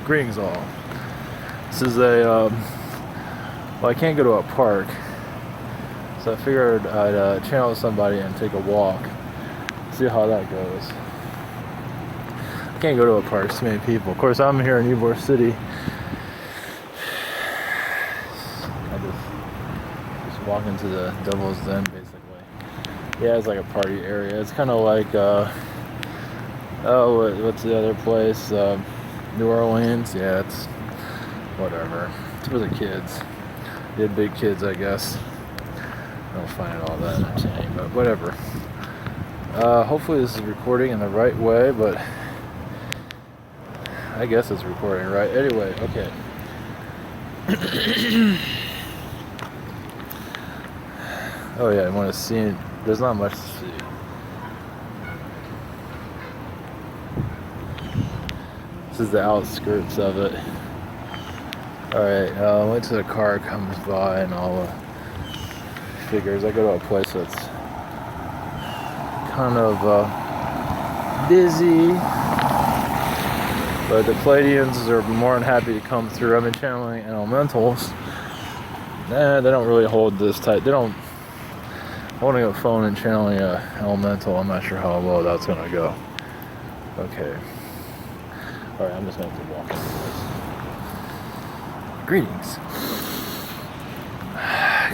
Greetings all. This is a, well, I can't go to a park, so I figured I'd channel somebody and take a walk, see how that goes. I can't go to a park, too many people. Of course, I'm here in Eor City. I just walk into the Devil's Den, basically. Yeah, it's like a party area. It's kind of like, what's the other place? New Orleans? Yeah, it's whatever. It's for the kids. They had big kids, I guess. I don't find it all that entertaining, but whatever. Hopefully this is recording in the right way, but I guess it's recording right. Anyway, okay. Oh yeah, I want to see it. There's not much to see. This is the outskirts of it. Alright, went to the car, comes by, and all figures. I go to a place that's kind of busy, but the Pleiadians are more than happy to come through. I've been channeling elementals. They don't really hold this tight. They don't. Holding a phone and channeling a elemental, I'm not sure how well that's gonna go. Okay. Alright, I'm just going to walk into this. Greetings.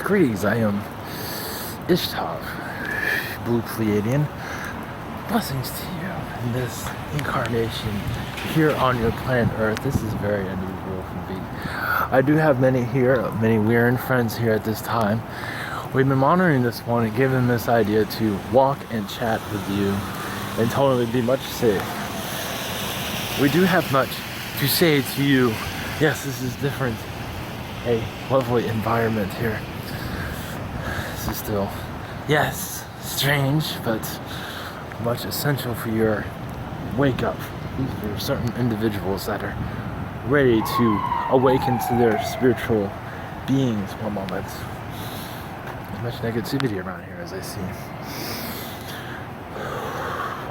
Greetings, I am Ishta, Blue Pleiadian. Blessings to you in this incarnation here on your planet Earth. This is very unusual for me. I do have many Weirin friends here at this time. We've been monitoring this one and given this idea to walk and chat with you and totally be much safe. We do have much to say to you. Yes, this is different. A lovely environment here. This is still, yes, strange, but much essential for your wake up. For certain individuals that are ready to awaken to their spiritual beings. One moment. There's much negativity around here, as I see.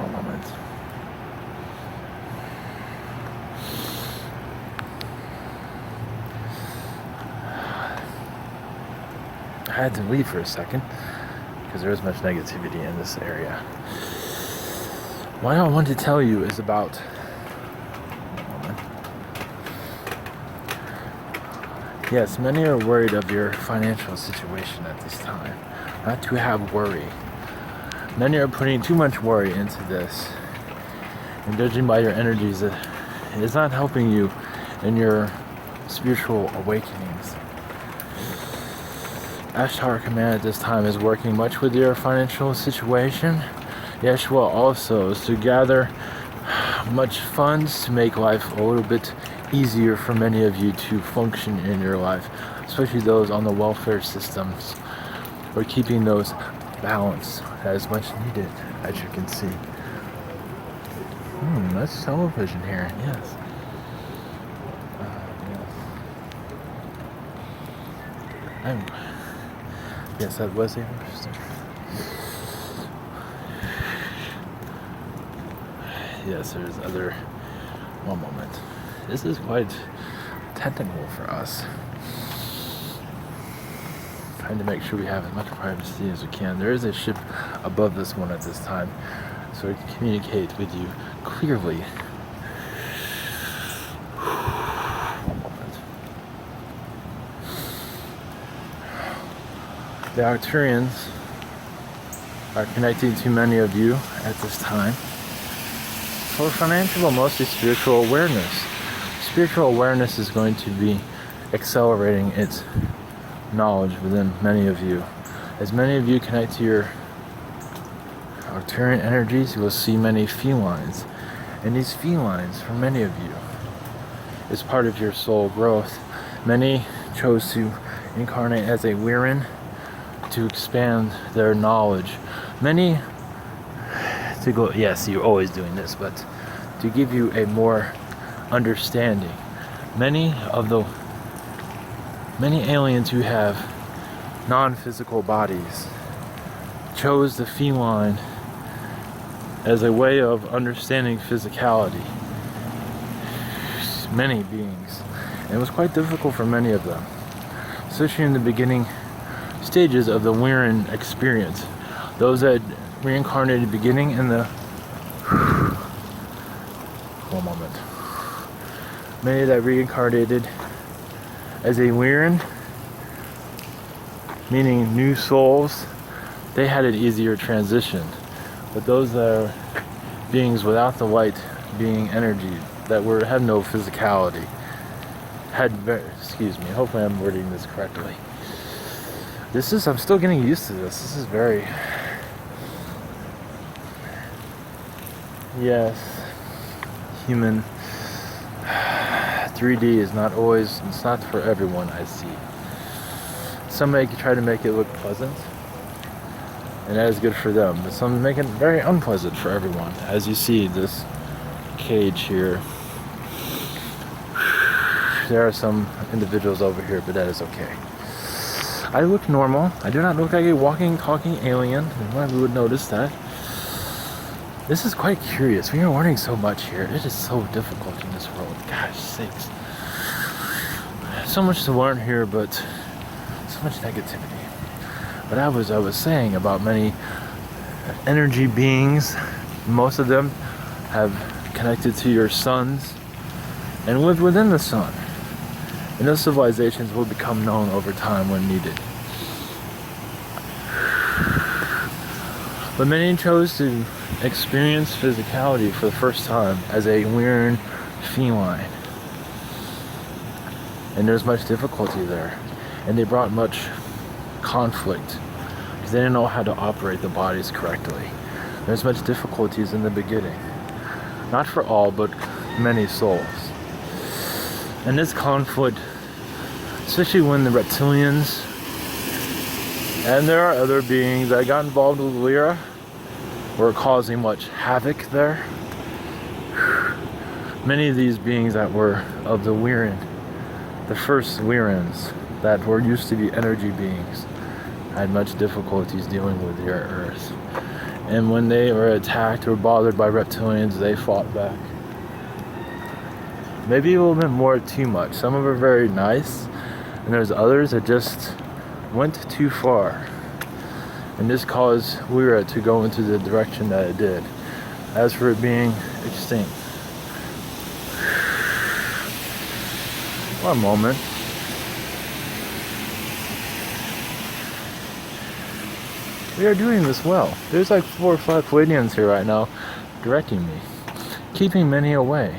One moment. I had to leave for a second because there is much negativity in this area. What I want to tell you is about yes, many are worried of your financial situation at this time. Not to have worry. Many are putting too much worry into this. And judging by your energies, it is not helping you in your spiritual awakenings. Ashtar Command at this time is working much with your financial situation. Yeshua also is to gather much funds to make life a little bit easier for many of you to function in your life, especially those on the welfare systems. We're keeping those balanced. That is much needed, as you can see. That's television here, yes. Yes, that was interesting. Yes, there's other. One moment. This is quite technical for us. Trying to make sure we have as much privacy as we can. There is a ship above this one at this time, so we can communicate with you clearly. One moment. The Arcturians are connecting to many of you at this time. For financial, but mostly spiritual awareness. Spiritual awareness is going to be accelerating its knowledge within many of you. As many of you connect to your Arcturian energies, you will see many felines. And these felines, for many of you, is part of your soul growth. Many chose to incarnate as a Weirin to expand their knowledge. Many to go, yes, you're always doing this, but to give you a more understanding. Many aliens who have non-physical bodies chose the feline as a way of understanding physicality. many beings. And it was quite difficult for many of them, especially in the beginning stages of the Weirin experience. Those that reincarnated beginning in the... One moment. Many that reincarnated as a Weirin, meaning new souls, they had an easier transition. But those that are beings without the white being energy, that had no physicality, excuse me, hopefully I'm wording this correctly. I'm still getting used to this. This is very... Yes, human 3D is not always, it's not for everyone, I see. Some try to make it look pleasant, and that is good for them, but some make it very unpleasant for everyone. As you see this cage here, there are some individuals over here, but that is okay. I look normal. I do not look like a walking, talking alien. Anyone would notice that. This is quite curious. We are learning so much here. It is so difficult in this world. Gosh sakes. So much to learn here, but so much negativity. But I was saying about many energy beings, most of them have connected to your suns and live within the sun. And those civilizations will become known over time when needed. But many chose to experience physicality for the first time as a Weirin feline. And there's much difficulty there. And they brought much conflict because they didn't know how to operate the bodies correctly. There's much difficulties in the beginning. Not for all, but many souls. And this conflict, especially when the reptilians, and there are other beings that got involved with Lyra, were causing much havoc there. Many of these beings that were of the Weirin, the first Weirins that were used to be energy beings, had much difficulties dealing with their Earth. And when they were attacked or bothered by reptilians, they fought back. Maybe a little bit more too much. Some of them are very nice, and there's others that just went too far. And this caused Lyra to go into the direction that it did. As for it being extinct. One moment. We are doing this well. There's like 4 or 5 Pleiadians here right now directing me, keeping many away.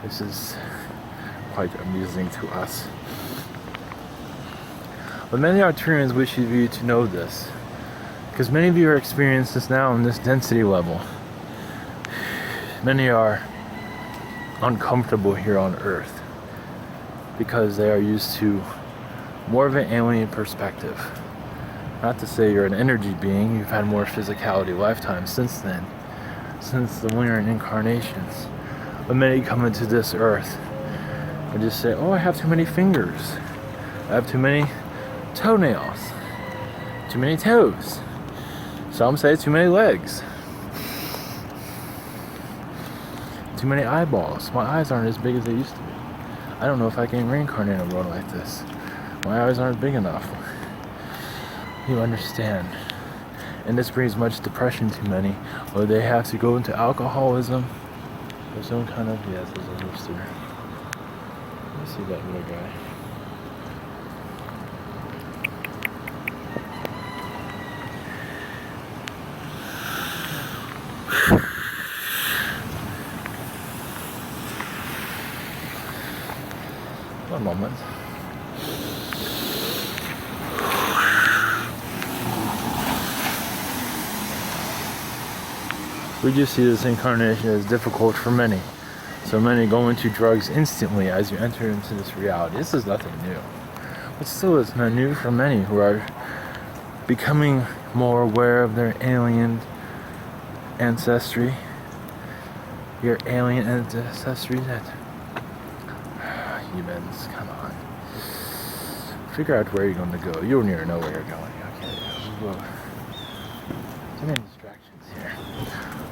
This is quite amusing to us. But many Arcturians wish you to know this, because many of you are experiencing this now on this density level. Many are uncomfortable here on Earth because they are used to more of an alien perspective. Not to say you're an energy being, you've had more physicality lifetimes since then, since the Weirin incarnations. But many come into this Earth and just say, oh, I have too many fingers, I have too many toenails, too many toes. Some say too many legs, too many eyeballs. My eyes aren't as big as they used to be. I don't know if I can reincarnate in a world like this. My eyes aren't big enough. You understand. And this brings much depression to many, or they have to go into alcoholism or some kind of... Yes, there's a rooster. Let me see that little guy. One moment. We just see this incarnation as difficult for many. So many go into drugs instantly as you enter into this reality. This is nothing new. But still, it's not new for many who are becoming more aware of their alien ancestry. Your alien ancestry that... Humans, come on. Figure out where you're going to go. You don't even know where you're going. Okay. Too many distractions here.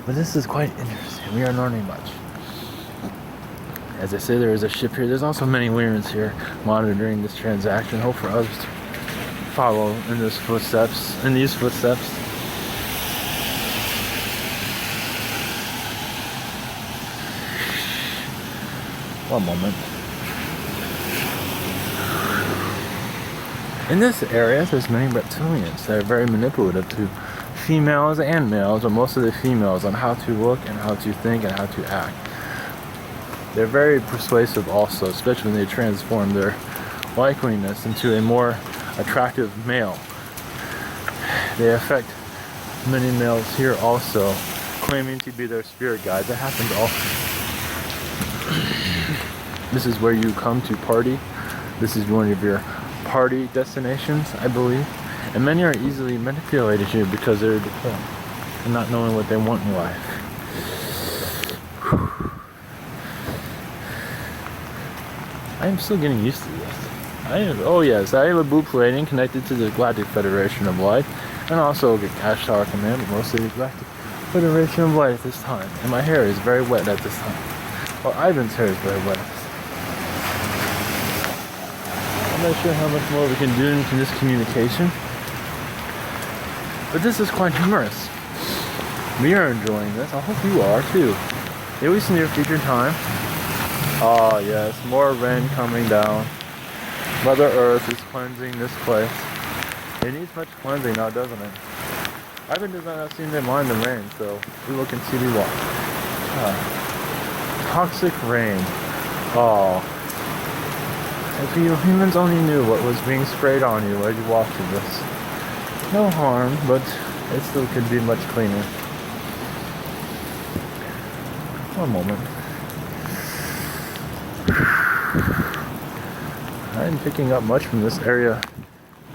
But this is quite interesting. We are learning much. As I say, there is a ship here. There's also many Weirens here monitoring this transaction. Hope for others to follow in these footsteps. One moment. In this area, there's many reptilians that are very manipulative to females and males, or most of the females, on how to look and how to think and how to act. They're very persuasive also, especially when they transform their likeliness into a more attractive male. They affect many males here also, claiming to be their spirit guides. That happens often. This is where you come to party. This is one of your party destinations, I believe. And many are easily manipulated here because they're deformed and not knowing what they want in life. I am still getting used to this. I am a Pleiadian connected to the Galactic Federation of Light, and also a Ashtar command, but mostly the Galactic Federation of Light at this time. And my hair is very wet at this time. Well, Ivan's hair is very wet at this time. I'm not sure how much more we can do in this communication, but this is quite humorous. We are enjoying this. I hope you are too. At least in your future time. Ah, yes, more rain coming down. Mother Earth is cleansing this place. It needs much cleansing now, doesn't it? Ivan does not seem to mind the rain, so we will continue walking. Toxic rain. Oh. If you humans only knew what was being sprayed on you as you walked through this. No harm, but it still could be much cleaner. One moment. I'm picking up much from this area.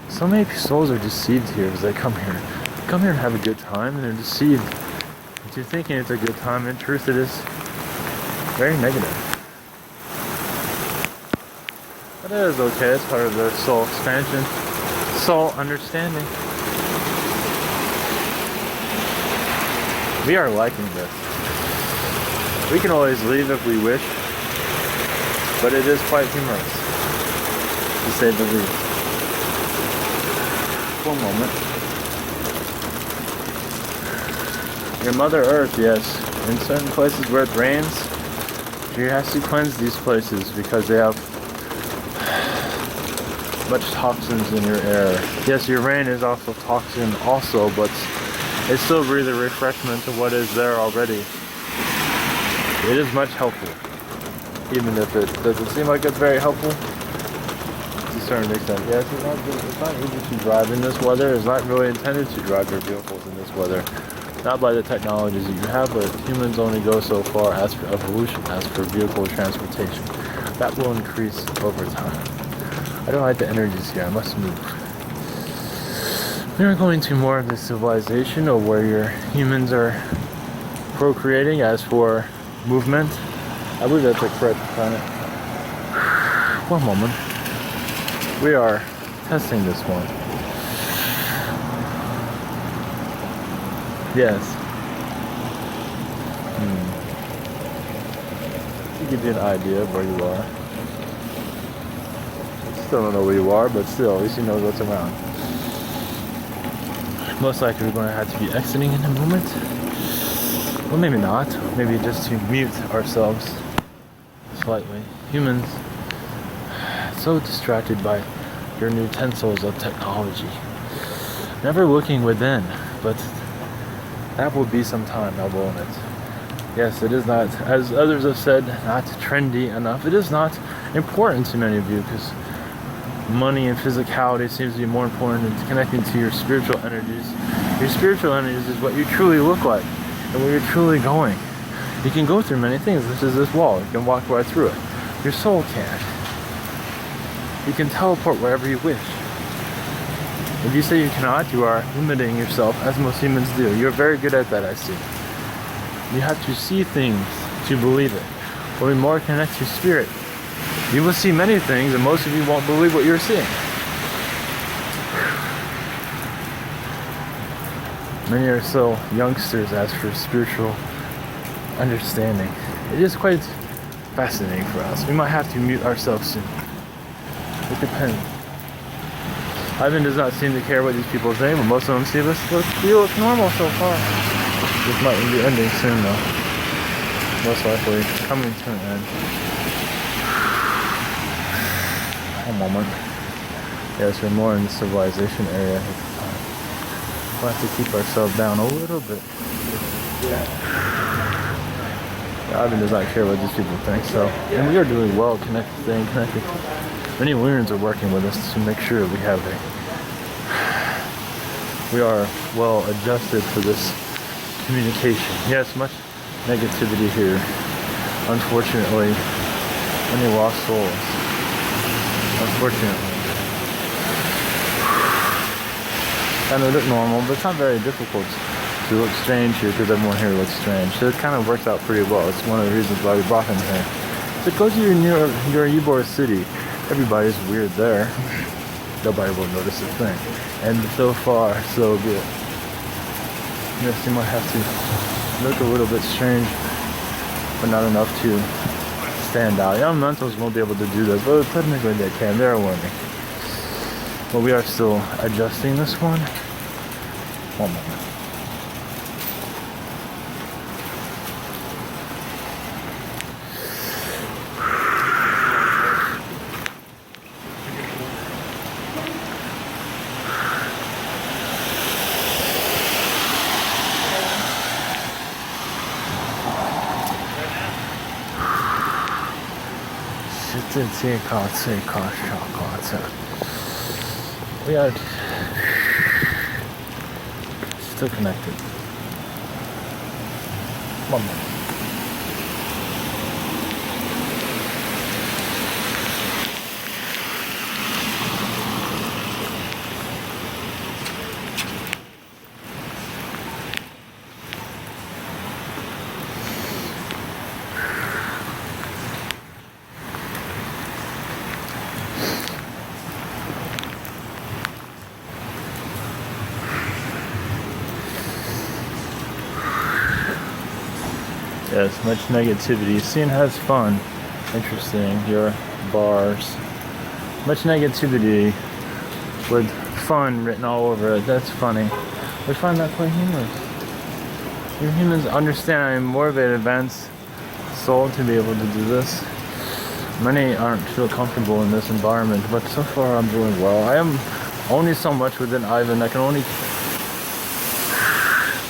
So many souls are deceived here as they come here. They come here and have a good time, and they're deceived into thinking it's a good time. In truth, it is very negative. But it is okay. It's part of their soul expansion, soul understanding. We are liking this. We can always leave if we wish, but it is quite humorous, to say the least. One moment. Your Mother Earth, yes. In certain places where it rains, she has to cleanse these places because they have much toxins in your air. Yes, your rain is also toxin also, but it's still really a refreshment to what is there already. It is much helpful. Even if it doesn't seem like it's very helpful, to a certain extent. Yes, it's not easy to drive in this weather. It's not really intended to drive your vehicles in this weather. Not by the technologies that you have, but humans only go so far as for evolution, as for vehicle transportation. That will increase over time. I don't like the energies here. I must move. We are going to more of the civilization, or where your humans are procreating. As for movement, I believe that's a correct planet. One moment. We are testing this one. Yes. To give you an idea of where you are. Still don't know where you are, but still, at least you know what's around. Most likely we're going to have to be exiting in a moment. Well, maybe not. Maybe just to mute ourselves slightly. Humans, so distracted by your new utensils of technology. Never looking within, but that will be some time, now won't it? Yes, it is not, as others have said, not trendy enough. It is not important to many of you because money and physicality seems to be more important than connecting to your spiritual energies. Your spiritual energies is what you truly look like and where you're truly going. You can go through many things. This is this wall. You can walk right through it. Your soul can. You can teleport wherever you wish. If you say you cannot, you are limiting yourself, as most humans do. You're very good at that, I see. You have to see things to believe it. When we more connect to spirit, you will see many things, and most of you won't believe what you're seeing. Many are still youngsters as for spiritual understanding. It is quite fascinating for us. We might have to mute ourselves soon. It depends. Ivan does not seem to care what these people think, but most of them see this look normal so far. This might be ending soon though. Most likely coming to an end. A moment. Yes, we're more in the civilization area at the time. We'll have to keep ourselves down a little bit. Yeah. Ivan does not care what these people think, so. And we are doing well staying connected. Many Lunans are working with us to make sure we are well adjusted for this communication. Yes, much negativity here. Unfortunately, many lost souls. Unfortunately. And they look normal, but it's not very difficult to look strange here because everyone here looks strange. So it kind of works out pretty well. It's one of the reasons why we brought him here. So go to your Eor City. Everybody's weird there. Nobody will notice a thing. And so far, so good. Yes, you might have to look a little bit strange, but not enough to stand out. Young mentals won't be able to do this, but technically they can. They're learning. But we are still adjusting this one. One moment. We are still connected. One minute. Yes, much negativity. Scene has fun. Interesting. Your bars. Much negativity with fun written all over it. That's funny. We find that quite humorous. You humans understand I'm more of an advanced soul to be able to do this. Many aren't feel comfortable in this environment, but so far I'm doing well. I am only so much within Ivan. I can only...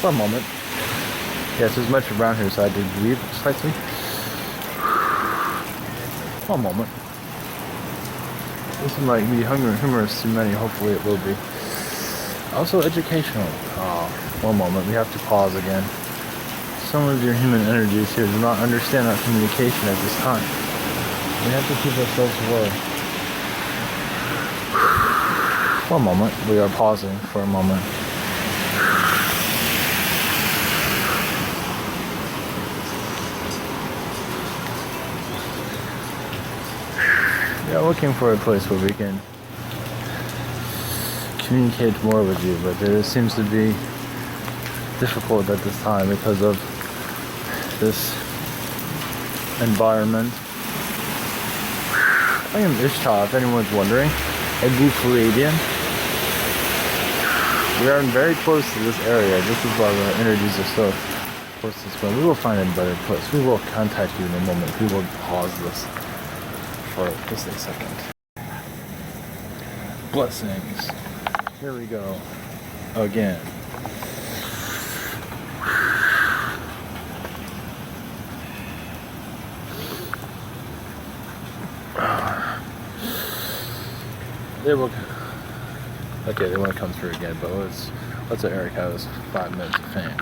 For a moment. Yes, there's much around here, so I did breathe slightly. One moment. This might be humorous to many, hopefully it will be. Also educational. One moment, we have to pause again. Some of your human energies here do not understand our communication at this time. We have to keep ourselves away. One moment, we are pausing for a moment. Yeah, looking for a place where we can communicate more with you, but it seems to be difficult at this time because of this environment. I am Ishta, if anyone's wondering, a Pleiadian. We are very close to this area. This is why our energies are so close to this point. We will find a better place. We will contact you in a moment. We will pause this for just a second. Blessings. Here we go. Again. They will. Okay, they want to come through again, but let's let Eric have his 5 minutes of fame.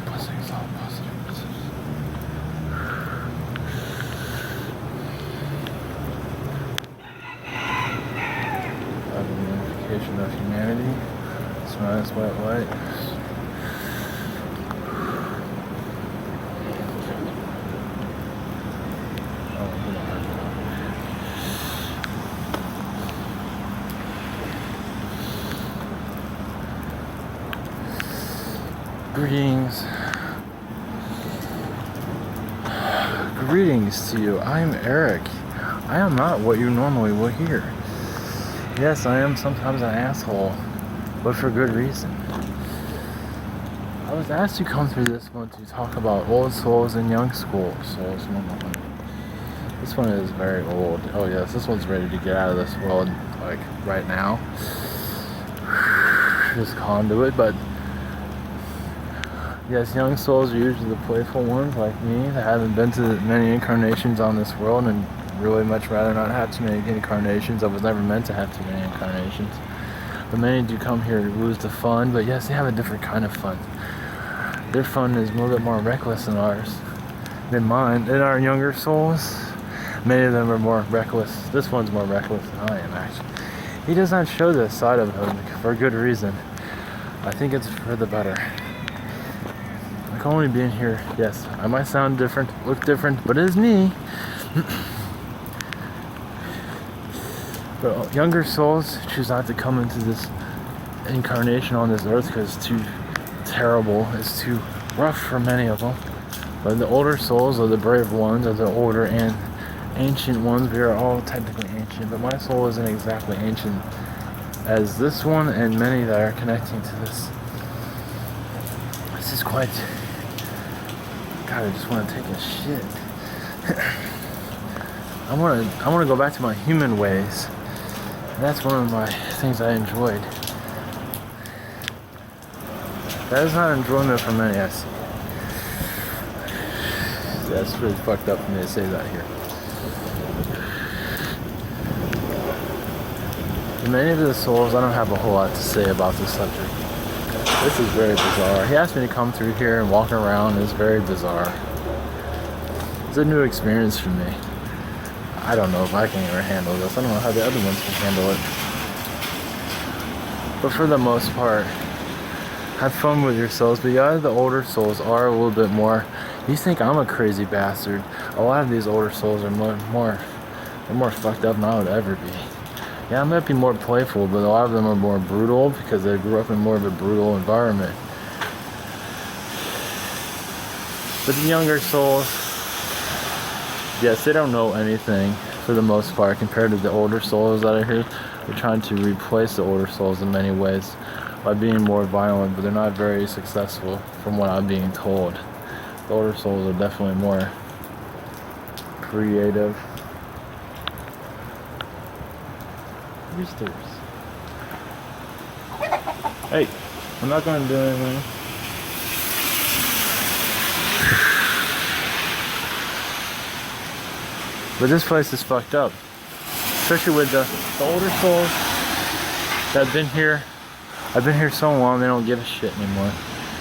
Blessings, all positive messages. Unification of humanity. Smiles, white light. Greetings. Greetings to you. I am Eric. I am not what you normally would hear. Yes, I am sometimes an asshole, but for good reason. I was asked to come through this one to talk about old souls and young souls. This one is very old. Oh yes, this one's ready to get out of this world, like right now. Just conduit, but yes, young souls are usually the playful ones like me that haven't been to many incarnations on this world and really much rather not have too many incarnations. I was never meant to have too many incarnations. But many do come here to lose the fun, but yes, they have a different kind of fun. Their fun is a little bit more reckless than ours, than mine. In our younger souls, many of them are more reckless. This one's more reckless than I am, actually. He does not show this side of him for a good reason. I think it's for the better. Like only being here, yes, I might sound different, look different, but it is me. But younger souls choose not to come into this incarnation on this earth because it's too terrible, it's too rough for many of them. But the older souls are the brave ones, are the older and ancient ones. We are all technically ancient, but my soul isn't exactly ancient as this one and many that are connecting to this. This is quite... God, I just want to take a shit. I want to go back to my human ways. And that's one of my things I enjoyed. That is not enjoyment for many, I see. That's really fucked up for me to say that here. For many of the souls, I don't have a whole lot to say about this subject. This is very bizarre. He asked me to come through here and walk around. It's very bizarre. It's a new experience for me. I don't know if I can ever handle this. I don't know how the other ones can handle it. But for the most part, have fun with your souls. But yeah, the older souls are a little bit more... You think I'm a crazy bastard. A lot of these older souls are more fucked up than I would ever be. Yeah, I might be more playful, but a lot of them are more brutal because they grew up in more of a brutal environment. But the younger souls, yes, they don't know anything for the most part compared to the older souls that are here. They're trying to replace the older souls in many ways by being more violent, but they're not very successful from what I'm being told. The older souls are definitely more creative. Roosters. Hey, I'm not going to do anything. But this place is fucked up. Especially with the older souls that have been here. I've been here so long, they don't give a shit anymore.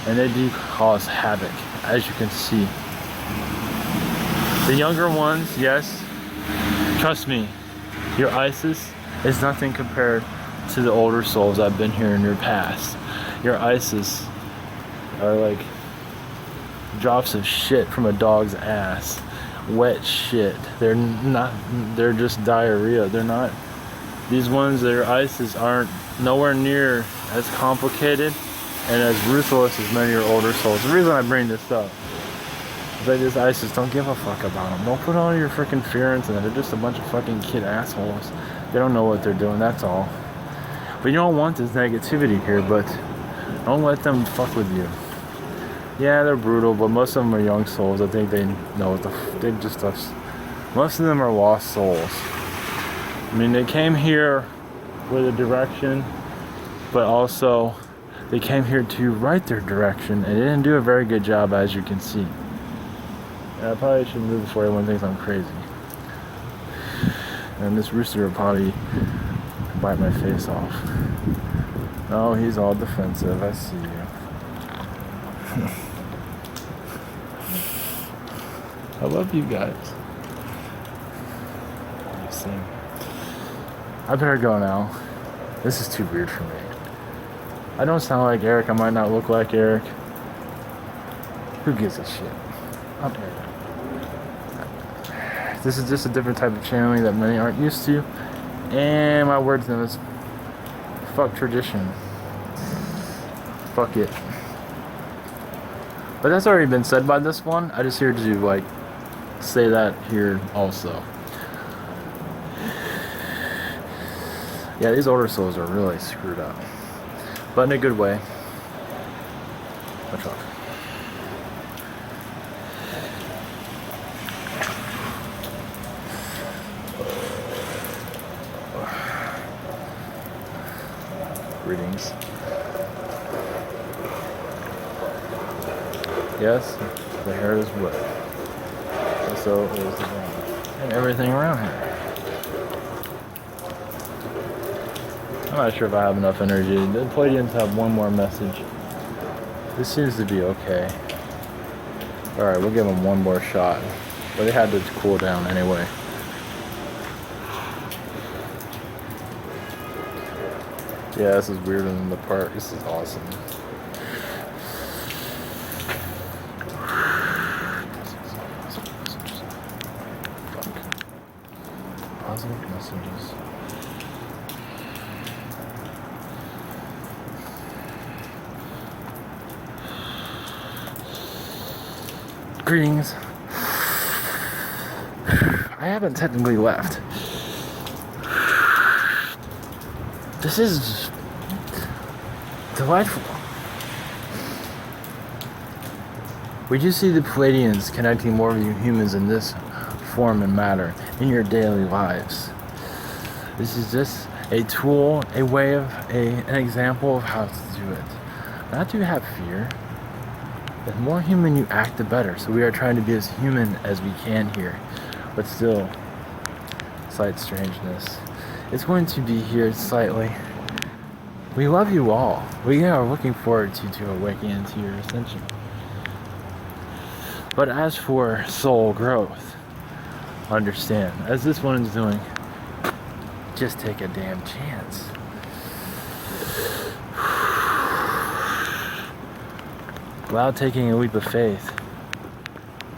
And they do cause havoc, as you can see. The younger ones, yes. Trust me, your ISIS is nothing compared to the older souls that have been here in your past. Your ISIS are like drops of shit from a dog's ass. Wet shit. They're just diarrhea. They're not, these ones, their ISIS aren't nowhere near as complicated and as ruthless as many of your older souls. The reason I bring this up is that this ISIS don't give a fuck about them. Don't put all your freaking fear into them. They're just a bunch of fucking kid assholes. They don't know what they're doing, that's all. But you don't want this negativity here, but don't let them fuck with you. Yeah, they're brutal, but most of them are young souls. I think they know what they just us. Most of them are lost souls. I mean, they came here with a direction, but also they came here to right their direction, and they didn't do a very good job, as you can see. And I probably should move before everyone thinks I'm crazy. And this rooster will probably bite my face off. Oh, he's all defensive. I see you. I love you guys. You sing. I better go now. This is too weird for me. I don't sound like Eric. I might not look like Eric. Who gives a shit? I'm Eric. This is just a different type of channeling that many aren't used to. And my word to them is fuck tradition. Fuck it. But that's already been said by this one. I just here to like say that here also. Yeah, these older souls are really screwed up, but in a good way. Watch out. Greetings. Yes, the hair is wet. And so is the ground. And everything around here. I'm not sure if I have enough energy. The Pleiadians have one more message. This seems to be okay. Alright, we'll give them one more shot. But they had to cool down anyway. Yeah, this is weirder than the park. This is awesome. Positive messages. Greetings. I haven't technically left. This is delightful. We do see the Pleiadians connecting more of you humans in this form and matter in your daily lives. This is just a tool, a way of, an example of how to do it. Not to have fear. The more human you act, the better. So we are trying to be as human as we can here, but still, slight strangeness. It's going to be here slightly. We love you all. We are looking forward to awakening into your ascension. But as for soul growth, understand, as this one is doing, just take a damn chance. Without taking a leap of faith,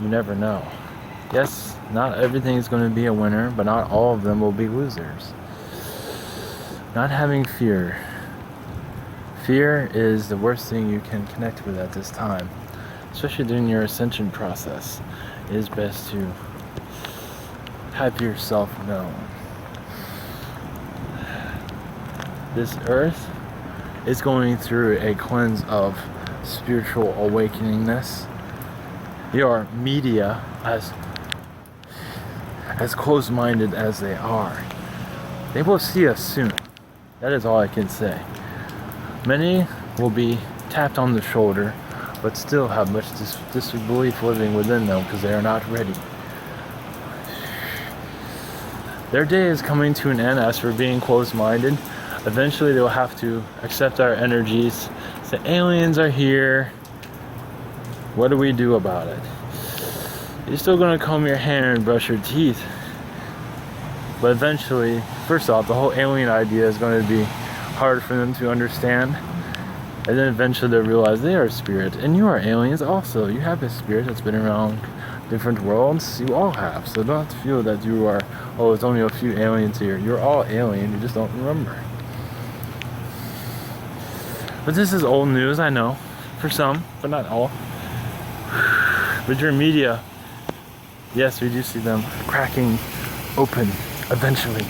you never know. Yes, not everything is going to be a winner, but not all of them will be losers. Not having fear. Fear is the worst thing you can connect with at this time, especially during your ascension process. It is best to have yourself known. This earth is going through a cleanse of spiritual awakeningness. Your media, as closed-minded as they are, they will see us soon. That is all I can say. Many will be tapped on the shoulder, but still have much disbelief living within them because they are not ready. Their day is coming to an end. As for being closed-minded, eventually they will have to accept our energies. Say, aliens are here. What do we do about it? You're still going to comb your hair and brush your teeth. But eventually, first off, the whole alien idea is going to be hard for them to understand. And then eventually they'll realize they are a spirit. And you are aliens also. You have a spirit that's been around different worlds. You all have. So don't feel that you are, oh, it's only a few aliens here. You're all alien. You just don't remember. But this is old news, I know. For some, but not all. But your media, yes, we do see them cracking open eventually.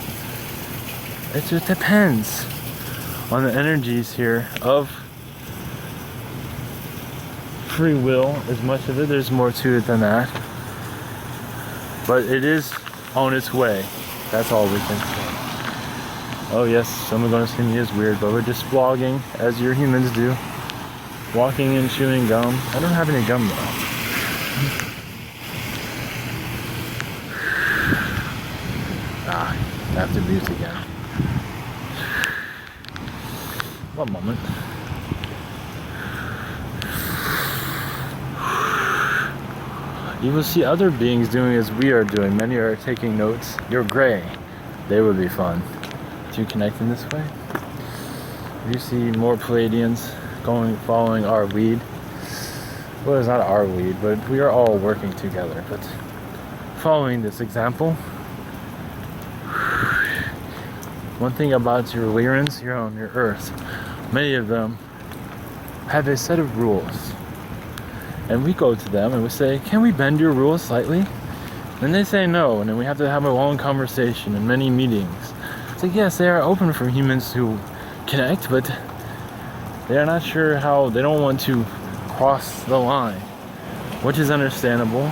It just depends on the energies here of free will, as much of it. There's more to it than that. But it is on its way. That's all we can say. Oh yes, some are going to see me as weird, but we're just vlogging, as your humans do. Walking and chewing gum. I don't have any gum though. I have to mute again. One moment. You will see other beings doing as we are doing. Many are taking notes. You're gray. They would be fun. Do you connect in this way? You see more Pleiadians following our lead. Well, it's not our lead, but we are all working together. But following this example, one thing about your Lyrans here on your Earth, many of them have a set of rules. And we go to them and we say, can we bend your rules slightly? And they say no, and then we have to have a long conversation and many meetings. It's like, yes, they are open for humans to connect, but they are not sure how. They don't want to cross the line, which is understandable.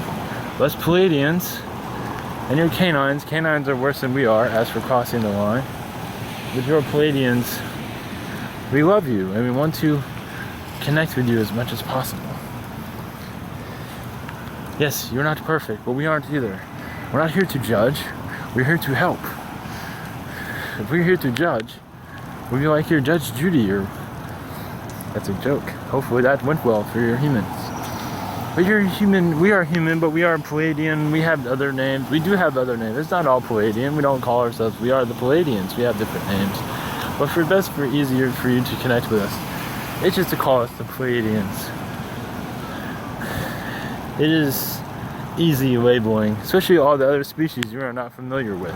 Us Pleiadians and your canines are worse than we are as for crossing the line. But your Pleiadians, we love you and we want to connect with you as much as possible. Yes, you're not perfect, but we aren't either. We're not here to judge, we're here to help. If we're here to judge, we'd be like your Judge Judy, or that's a joke. Hopefully that went well for your humans. But you're human, we are human, but we are Pleiadian, we have other names. We do have other names. It's not all Pleiadian, we don't call ourselves, we are the Pleiadians, we have different names. But for easier for you to connect with us, it's just to call us the Pleiadians. It is easy labeling, especially all the other species you are not familiar with.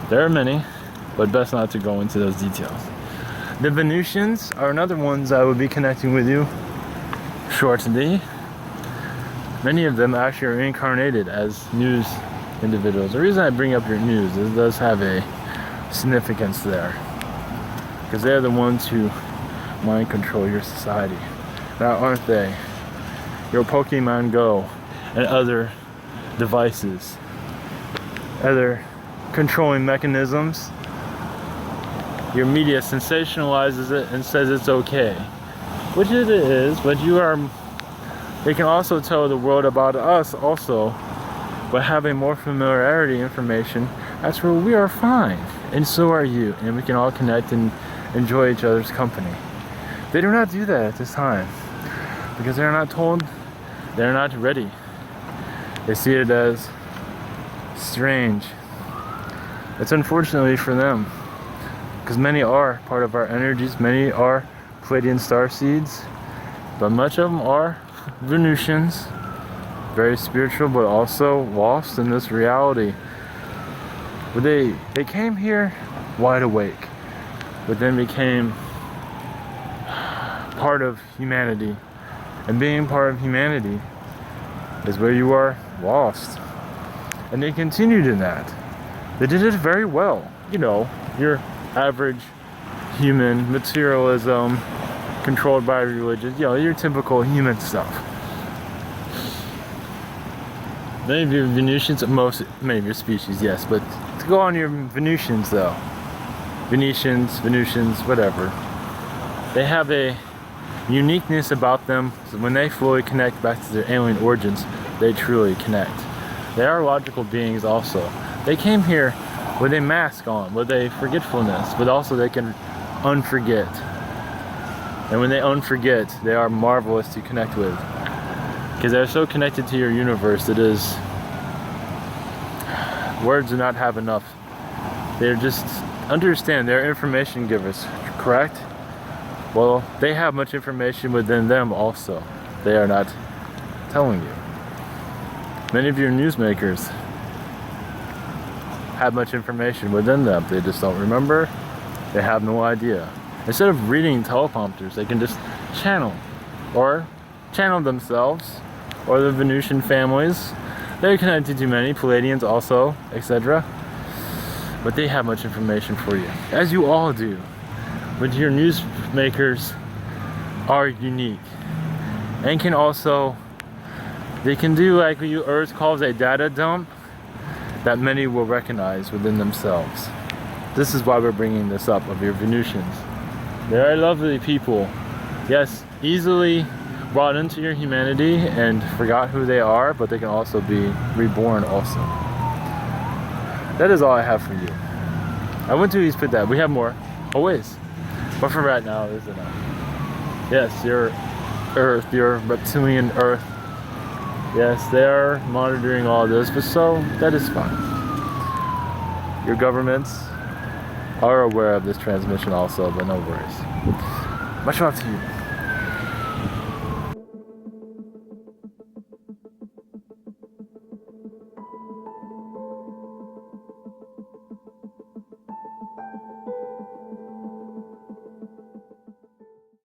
There are many, but best not to go into those details. The Venusians are another ones I will be connecting with you shortly. Many of them actually are reincarnated as news individuals. The reason I bring up your news is it does have a significance there, because they're the ones who mind control your society. Now, aren't they? Your Pokemon Go and other devices, other controlling mechanisms. Your media sensationalizes it and says it's okay, which it is, but they can also tell the world about us also, but having more familiarity information, that's where we are fine, and so are you, and we can all connect and enjoy each other's company. They do not do that at this time, because they're not told, they're not ready. They see it as strange. It's unfortunately for them, because many are part of our energies, many are Pleiadian star seeds, but much of them are Venusians, very spiritual, but also lost in this reality. But they came here wide awake, but then became part of humanity. And being part of humanity is where you are lost. And they continued in that. They did it very well. You know, your average human, materialism, controlled by religion, you know, your typical human stuff. Many of your Venusians, many of your species, yes, but to go on your Venusians though, Venusians, whatever, they have a uniqueness about them. So when they fully connect back to their alien origins, they truly connect. They are logical beings also. They came here with a mask on, with a forgetfulness, but also they can unforget. And when they unforget, they are marvelous to connect with, because they're so connected to your universe. It is, words do not have enough. They're just, understand, they're information givers, correct? Well, they have much information within them also. They are not telling you. Many of your newsmakers have much information within them. They just don't remember. They have no idea. Instead of reading teleprompters, they can just channel themselves, or the Venusian families. They're connected to many Pleiadians also, etc. But they have much information for you, as you all do. But your newsmakers are unique and can also, they can do like what Earth calls a data dump that many will recognize within themselves. This is why we're bringing this up of your Venusians. They are lovely people. Yes, easily brought into your humanity and forgot who they are, but they can also be reborn also. That is all I have for you. I went to these put that. We have more, always. But for right now, this is enough. Yes, your Earth, your reptilian Earth. Yes, they are monitoring all this, but so, that is fine. Your governments are aware of this transmission also, but no worries. Much love to you.